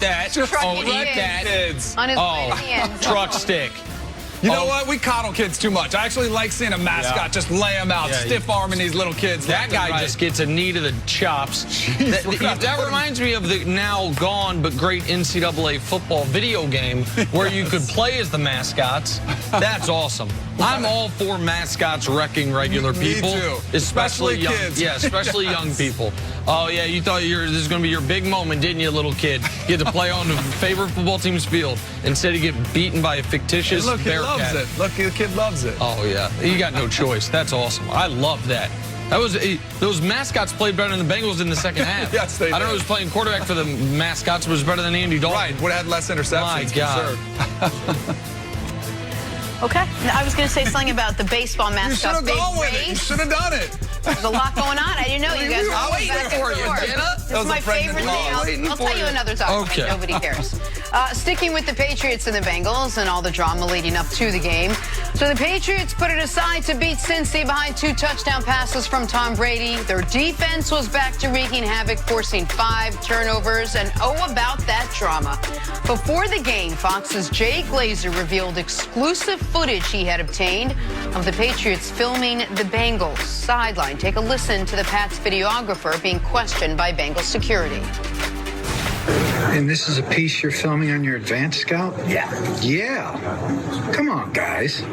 that. Oh, eat that. Kids. On his way to the end. Truck stick. You know what? We coddle kids too much. I actually like seeing a mascot just lay them out, stiff-arming these little kids. That guy just gets a knee to the chops. That reminds me of the now gone but great NCAA football video game where you could play as the mascots. That's awesome. I'm all for mascots wrecking regular people. Me too. Especially young kids. Yeah, especially young people. Oh, yeah, you thought this was going to be your big moment, didn't you, little kid? You had to play on the favorite football team's field. Instead, you get beaten by a fictitious bear cat. It. Look, the kid loves it. Oh, yeah. You got no choice. That's awesome. I love that. Those mascots played better than the Bengals in the second half. Yes, they did. I don't know who's playing quarterback for the mascots was better than Andy Dalton. Right. Would have had less interceptions. My God. Okay. I was going to say something about the baseball mascot. You should have gone with it. You should have done it. There's a lot going on. I didn't know you guys were I'll going wait back and for you, forth. Dana. This is my favorite thing. I'll tell you another time. Okay. Nobody cares. Sticking with the Patriots and the Bengals and all the drama leading up to the game. So the Patriots put it aside to beat Cincy behind 2 touchdown passes from Tom Brady. Their defense was back to wreaking havoc, forcing 5 turnovers. And about that drama. Before the game, Fox's Jay Glazer revealed exclusive footage he had obtained of the Patriots filming the Bengals sideline. Take a listen to the Pats videographer being questioned by Bengals security. And this is a piece you're filming on your advanced scout? Yeah. Yeah. Come on, guys.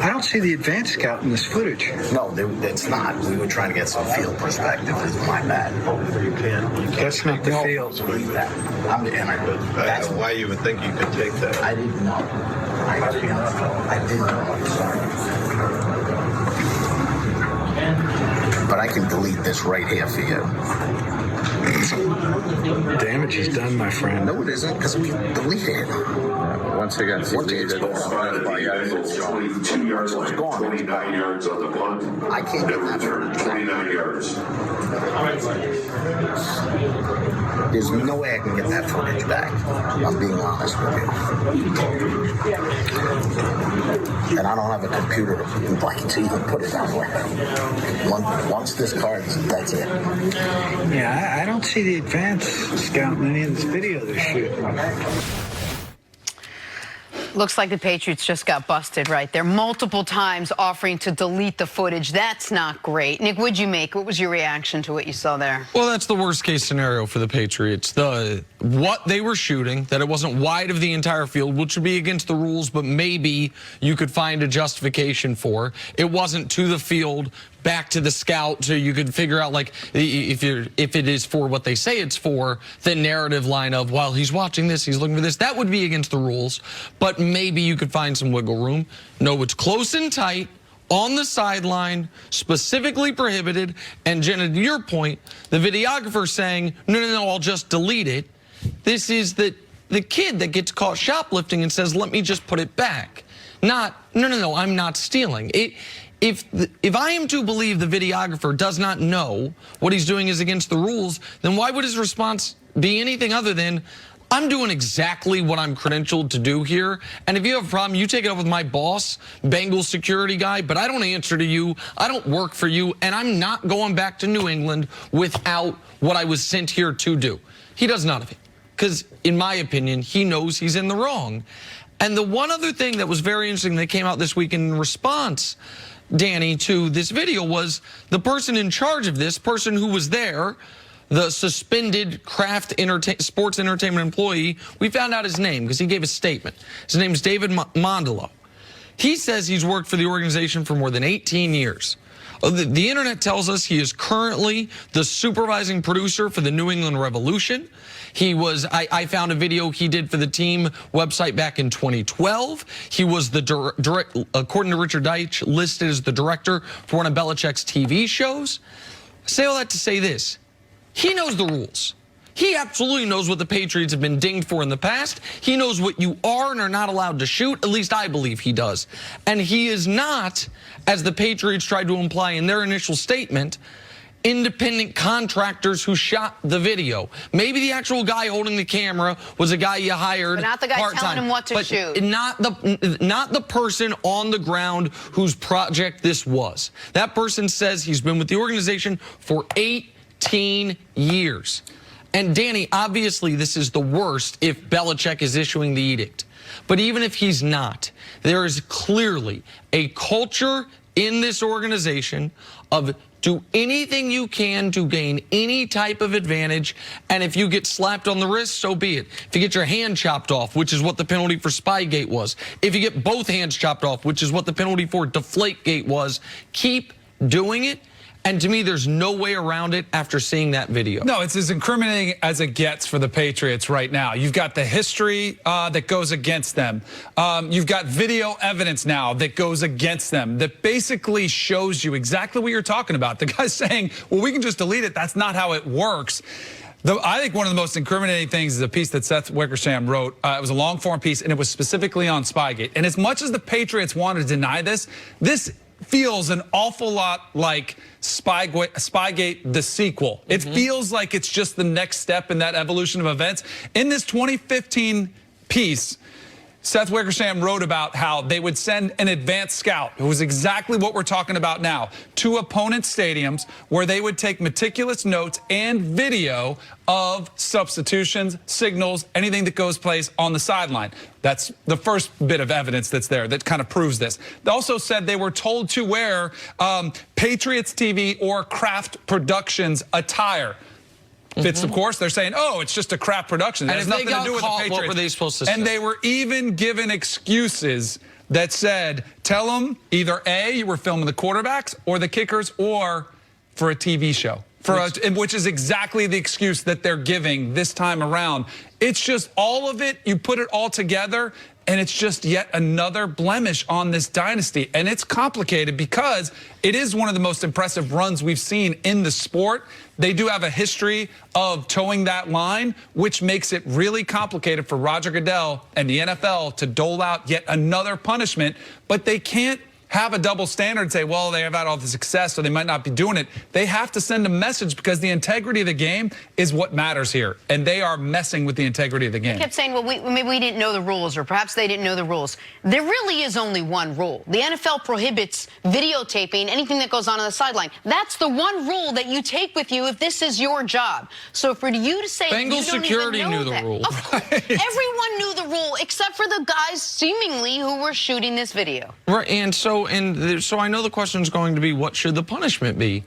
I don't see the advanced scout in this footage. No, it's not. We were trying to get some field perspective. It's my bad. That's not the field. That's why you would think you could take that. I didn't know. I didn't know. I'm sorry. But I can delete this right here for you. Damage is done, my friend. No, it isn't, because we deleted it. Once again, Once it's gone. 22 yards line, 29 yards on the punt. I can't get that. 29 yards. There's no way I can get that footage back. I'm being honest with you. And I don't have a computer to even put it that way. Once this card's, that's it. Yeah, I don't see the advanced scout in any of this video they're shooting. Looks like the Patriots just got busted right there. Multiple times offering to delete the footage. That's not great. Nick, what'd you make? What was your reaction to what you saw there? Well, that's the worst case scenario for the Patriots. What they were shooting, that it wasn't wide of the entire field, which would be against the rules, but maybe you could find a justification for. It wasn't to the field, back to the scout, so you could figure out, like, if it is for what they say it's for, the narrative line of, while he's watching this, he's looking for this. That would be against the rules, but maybe you could find some wiggle room. No, it's close and tight, on the sideline, specifically prohibited, and Jenna, to your point, the videographer saying, no, I'll just delete it. This is the kid that gets caught shoplifting and says, let me just put it back. Not, no, I'm not stealing. If I am to believe the videographer does not know what he's doing is against the rules, then why would his response be anything other than, I'm doing exactly what I'm credentialed to do here, and if you have a problem, you take it up with my boss, Bengals security guy, but I don't answer to you, I don't work for you, and I'm not going back to New England without what I was sent here to do. He does none of it, because in my opinion, he knows he's in the wrong. And the one other thing that was very interesting that came out this week in response, Danny, to this video was the person in charge of this, person who was there, the suspended sports entertainment employee. We found out his name because he gave a statement. His name is David Mondolo. He says he's worked for the organization for more than 18 years. The internet tells us he is currently the supervising producer for the New England Revolution. He was, I found a video he did for the team website back in 2012. He was the according to Richard Deitch, listed as the director for one of Belichick's TV shows. I say all that to say this. He knows the rules. He absolutely knows what the Patriots have been dinged for in the past. He knows what you are and are not allowed to shoot. At least I believe he does. And he is not, as the Patriots tried to imply in their initial statement, independent contractors who shot the video. Maybe the actual guy holding the camera was a guy you hired but not the guy part-time, telling him what to shoot. Not the person on the ground whose project this was. That person says he's been with the organization for 18 15 years. And Danny, obviously this is the worst if Belichick is issuing the edict. But even if he's not, there is clearly a culture in this organization of do anything you can to gain any type of advantage, and if you get slapped on the wrist, so be it. If you get your hand chopped off, which is what the penalty for Spygate was, if you get both hands chopped off, which is what the penalty for Deflategate was, keep doing it. And to me, there's no way around it after seeing that video. No, it's as incriminating as it gets for the Patriots right now. You've got the history that goes against them. You've got video evidence now that goes against them that basically shows you exactly what you're talking about. The guy's saying, well, we can just delete it. That's not how it works. I think one of the most incriminating things is a piece that Seth Wickersham wrote. It was a long-form piece, and it was specifically on Spygate. And as much as the Patriots want to deny this, this feels an awful lot like Spygate, the sequel. It feels like it's just the next step in that evolution of events. In this 2015 piece, Seth Wickersham wrote about how they would send an advanced scout, who was exactly what we're talking about now, to opponent stadiums where they would take meticulous notes and video of substitutions, signals, anything that goes place on the sideline. That's the first bit of evidence that's there that kind of proves this. They also said they were told to wear Patriots TV or Kraft Productions attire. Fits, of course. They're saying, oh, it's just a crap production. It has nothing to do with the Patriots. What were they supposed to say? And they were even given excuses that said, tell them either A, you were filming the quarterbacks or the kickers, or for a TV show. Which is exactly the excuse that they're giving this time around. It's just all of it. You put it all together, and it's just yet another blemish on this dynasty. And it's complicated because it is one of the most impressive runs we've seen in the sport. They do have a history of towing that line, which makes it really complicated for Roger Goodell and the NFL to dole out yet another punishment. But they can't have a double standard and say, well, they have had all the success, so they might not be doing it. They have to send a message because the integrity of the game is what matters here. And they are messing with the integrity of the game. They kept saying, well, maybe we didn't know the rules, or perhaps they didn't know the rules. There really is only one rule. The NFL prohibits videotaping anything that goes on the sideline. That's the one rule that you take with you if this is your job. So for you to say Bengals security knew the rule. Everyone knew the rule except for the guys seemingly who were shooting this video. Right, and so I know the question is going to be, what should the punishment be?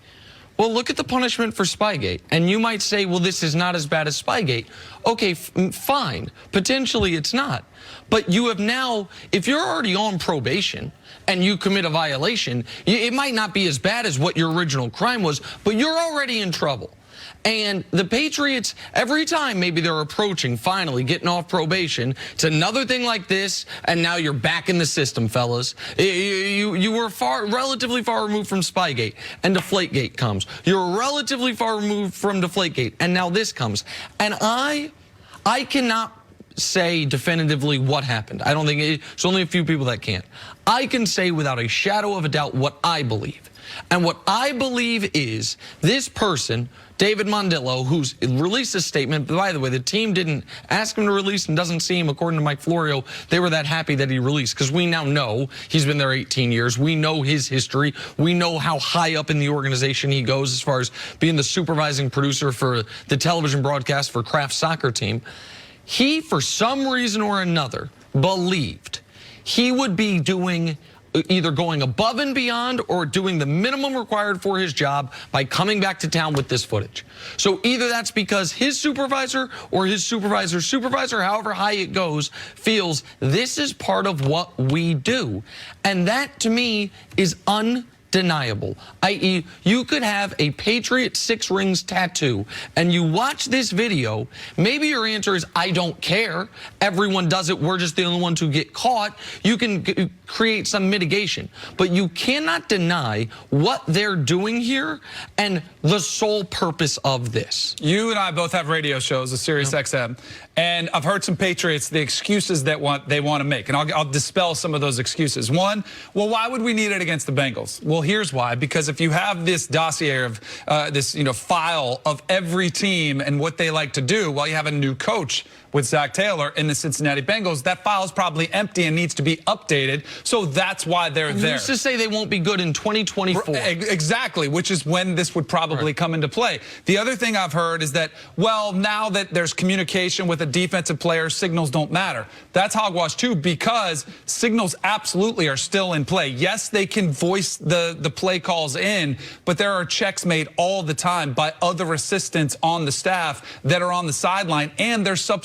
Well, look at the punishment for Spygate. And you might say, well, this is not as bad as Spygate. Okay, fine. Potentially it's not. But you have now, if you're already on probation and you commit a violation, it might not be as bad as what your original crime was, but you're already in trouble. And the Patriots, every time maybe they're approaching, finally getting off probation, it's another thing like this, and now you're back in the system, fellas. You were relatively far removed from Spygate, and Deflategate comes. You're relatively far removed from Deflategate, and now this comes. And I cannot say definitively what happened. I don't think there's only a few people that can. I can say without a shadow of a doubt what I believe. And what I believe is this person, David Mondillo, who's released a statement. By the way, the team didn't ask him to release and doesn't seem, according to Mike Florio, they were that happy that he released because we now know he's been there 18 years. We know his history. We know how high up in the organization he goes as far as being the supervising producer for the television broadcast for Kraft's soccer team. He, for some reason or another, believed he would be doing either going above and beyond or doing the minimum required for his job by coming back to town with this footage. So either that's because his supervisor or his supervisor's supervisor, however high it goes, feels this is part of what we do. And that, to me, is undeniable. I.e., you could have a Patriot 6 rings tattoo and you watch this video, maybe your answer is, I don't care. Everyone does it. We're just the only ones who get caught. You can create some mitigation, but you cannot deny what they're doing here and the sole purpose of this. You and I both have radio shows, a Sirius XM, and I've heard some Patriots, the excuses that they want to make, and I'll dispel some of those excuses. One, well, why would we need it against the Bengals? Well, here's why. Because if you have this dossier of this file of every team and what they like to do, well, you have a new coach with Zach Taylor in the Cincinnati Bengals. That file is probably empty and needs to be updated. So that's why they're there. Who's to say they won't be good in 2024? Exactly, which is when this would probably probably come into play. The other thing I've heard is that, well, now that there's communication with a defensive player, signals don't matter. That's hogwash too, because signals absolutely are still in play. Yes, they can voice the play calls in, but there are checks made all the time by other assistants on the staff that are on the sideline, and there's substitute